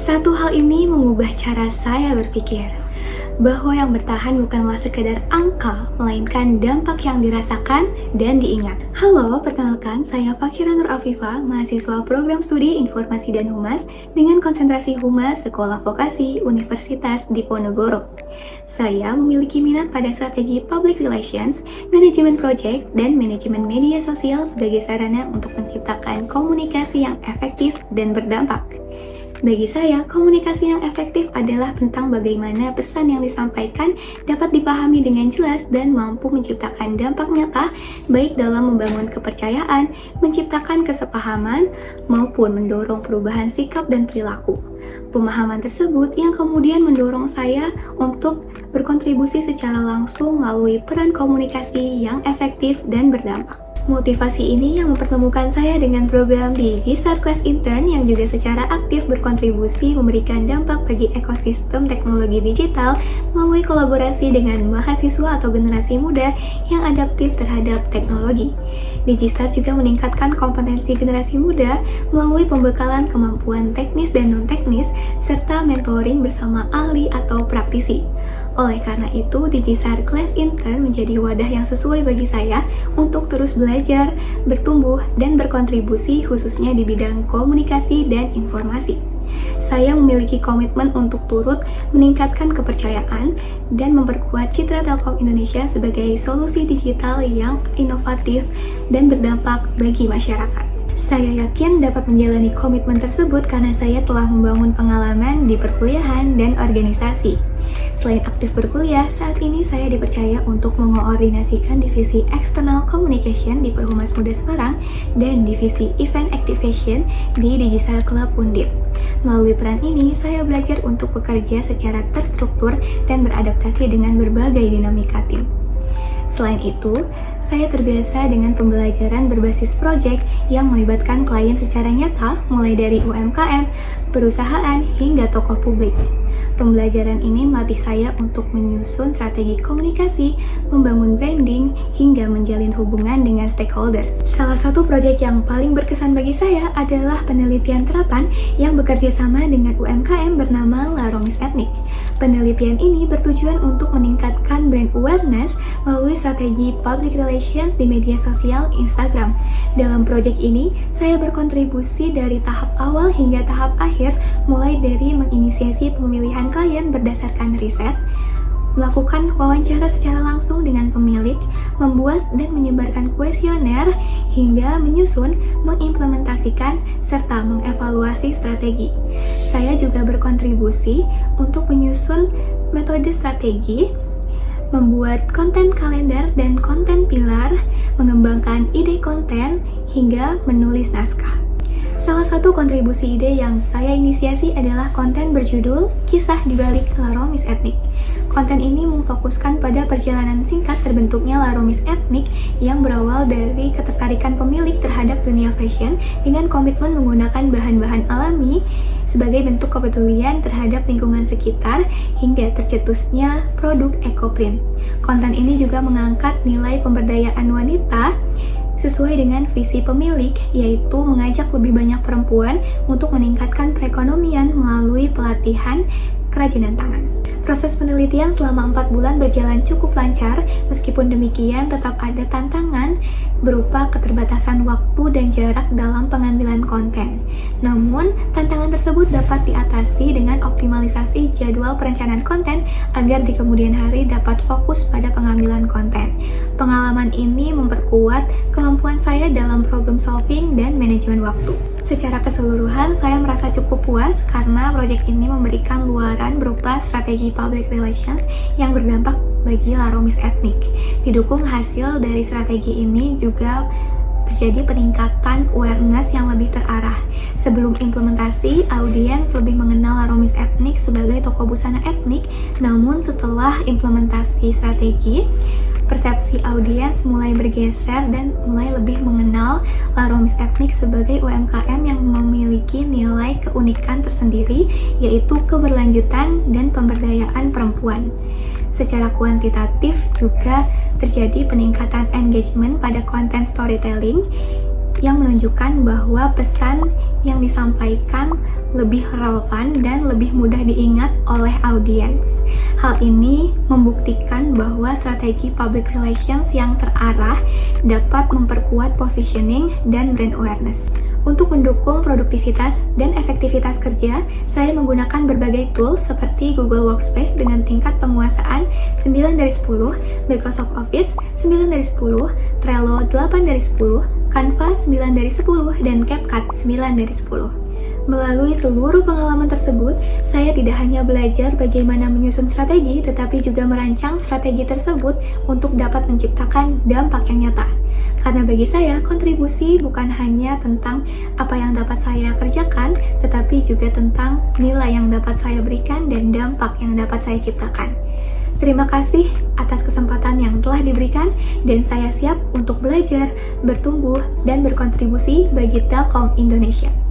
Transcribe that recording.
Satu hal ini mengubah cara saya berpikir, bahwa yang bertahan bukanlah sekedar angka, melainkan dampak yang dirasakan dan diingat. Halo, perkenalkan, saya Fakira Nur Afifa, mahasiswa program studi Informasi dan Humas dengan konsentrasi Humas Sekolah Vokasi Universitas Diponegoro. Saya memiliki minat pada strategi Public Relations, Manajemen Project, dan Manajemen Media Sosial sebagai sarana untuk menciptakan komunikasi yang efektif dan berdampak. Bagi saya, komunikasi yang efektif adalah tentang bagaimana pesan yang disampaikan dapat dipahami dengan jelas dan mampu menciptakan dampak nyata, baik dalam membangun kepercayaan, menciptakan kesepahaman, maupun mendorong perubahan sikap dan perilaku. Pemahaman tersebut yang kemudian mendorong saya untuk berkontribusi secara langsung melalui peran komunikasi yang efektif dan berdampak. Motivasi ini yang mempertemukan saya dengan program di G-Start Class Intern yang juga secara aktif berkontribusi memberikan dampak bagi ekosistem teknologi digital melalui kolaborasi dengan mahasiswa atau generasi muda yang adaptif terhadap teknologi. Di G-Start juga meningkatkan kompetensi generasi muda melalui pembekalan kemampuan teknis dan non-teknis serta mentoring bersama ahli atau praktisi. Oleh karena itu, G-Start Class Intern menjadi wadah yang sesuai bagi saya untuk terus belajar, bertumbuh, dan berkontribusi khususnya di bidang komunikasi dan informasi. Saya memiliki komitmen untuk turut meningkatkan kepercayaan dan memperkuat citra Telkom Indonesia sebagai solusi digital yang inovatif dan berdampak bagi masyarakat. Saya yakin dapat menjalani komitmen tersebut karena saya telah membangun pengalaman di perkuliahan dan organisasi. Selain aktif berkuliah, saat ini saya dipercaya untuk mengoordinasikan divisi External Communication di Perhumas Muda Semarang dan divisi Event Activation di Digital Club Undip. Melalui peran ini, saya belajar untuk bekerja secara terstruktur dan beradaptasi dengan berbagai dinamika tim. Selain itu, saya terbiasa dengan pembelajaran berbasis proyek yang melibatkan klien secara nyata, mulai dari UMKM, perusahaan, hingga tokoh publik. Pembelajaran ini melatih saya untuk menyusun strategi komunikasi, membangun branding, hingga menjalin hubungan dengan stakeholders. Salah satu proyek yang paling berkesan bagi saya adalah penelitian terapan yang bekerja sama dengan UMKM bernama Laromis Ethnic. Penelitian ini bertujuan untuk meningkatkan brand awareness melalui strategi public relations di media sosial Instagram. Dalam proyek ini, saya berkontribusi dari tahap awal hingga tahap akhir, mulai dari menginisiasi pemilihan klien berdasarkan riset, melakukan wawancara secara langsung dengan pemilik, membuat dan menyebarkan kuesioner, hingga menyusun, mengimplementasikan, serta mengevaluasi strategi. Saya juga berkontribusi untuk menyusun metode strategi, membuat konten kalender dan konten pilar, mengembangkan ide konten, hingga menulis naskah. Salah satu kontribusi ide yang saya inisiasi adalah konten berjudul Kisah di Balik Laromis Ethnic. Konten ini memfokuskan pada perjalanan singkat terbentuknya Laromis Ethnic yang berawal dari ketertarikan pemilik terhadap dunia fashion dengan komitmen menggunakan bahan-bahan alami sebagai bentuk kepedulian terhadap lingkungan sekitar hingga tercetusnya produk ekoprint. Konten ini juga mengangkat nilai pemberdayaan wanita sesuai dengan visi pemilik, yaitu mengajak lebih banyak perempuan untuk meningkatkan perekonomian melalui pelatihan kerajinan tangan. Proses penelitian selama 4 bulan berjalan cukup lancar, meskipun demikian tetap ada tantangan berupa keterbatasan waktu dan jarak dalam pengambilan konten. Namun, tantangan tersebut dapat diatasi dengan optimalisasi jadwal perencanaan konten agar di kemudian hari dapat fokus pada pengambilan konten. Pengalaman ini memperkuat kemampuan saya dalam problem solving dan manajemen waktu. Secara keseluruhan, saya merasa cukup puas karena proyek ini memberikan luaran berupa strategi public relations yang berdampak bagi Laromis Ethnic. Didukung hasil dari strategi ini juga terjadi peningkatan awareness yang lebih terarah. Sebelum implementasi, audiens lebih mengenal Laromis Ethnic sebagai toko busana etnik, namun setelah implementasi strategi, persepsi audiens mulai bergeser dan mulai lebih mengenal Laromis Ethnic sebagai UMKM yang memiliki nilai keunikan tersendiri, yaitu keberlanjutan dan pemberdayaan perempuan. Secara kuantitatif juga terjadi peningkatan engagement pada konten storytelling yang menunjukkan bahwa pesan yang disampaikan lebih relevan dan lebih mudah diingat oleh audiens. Hal ini membuktikan bahwa strategi public relations yang terarah dapat memperkuat positioning dan brand awareness. Untuk mendukung produktivitas dan efektivitas kerja, saya menggunakan berbagai tools seperti Google Workspace dengan tingkat penguasaan 9 dari 10, Microsoft Office 9 dari 10, Trello 8 dari 10, Canva 9 dari 10, dan CapCut 9 dari 10. Melalui seluruh pengalaman tersebut, saya tidak hanya belajar bagaimana menyusun strategi, tetapi juga merancang strategi tersebut untuk dapat menciptakan dampak yang nyata. Karena bagi saya, kontribusi bukan hanya tentang apa yang dapat saya kerjakan, tetapi juga tentang nilai yang dapat saya berikan dan dampak yang dapat saya ciptakan. Terima kasih atas kesempatan yang telah diberikan, dan saya siap untuk belajar, bertumbuh, dan berkontribusi bagi Telkom Indonesia.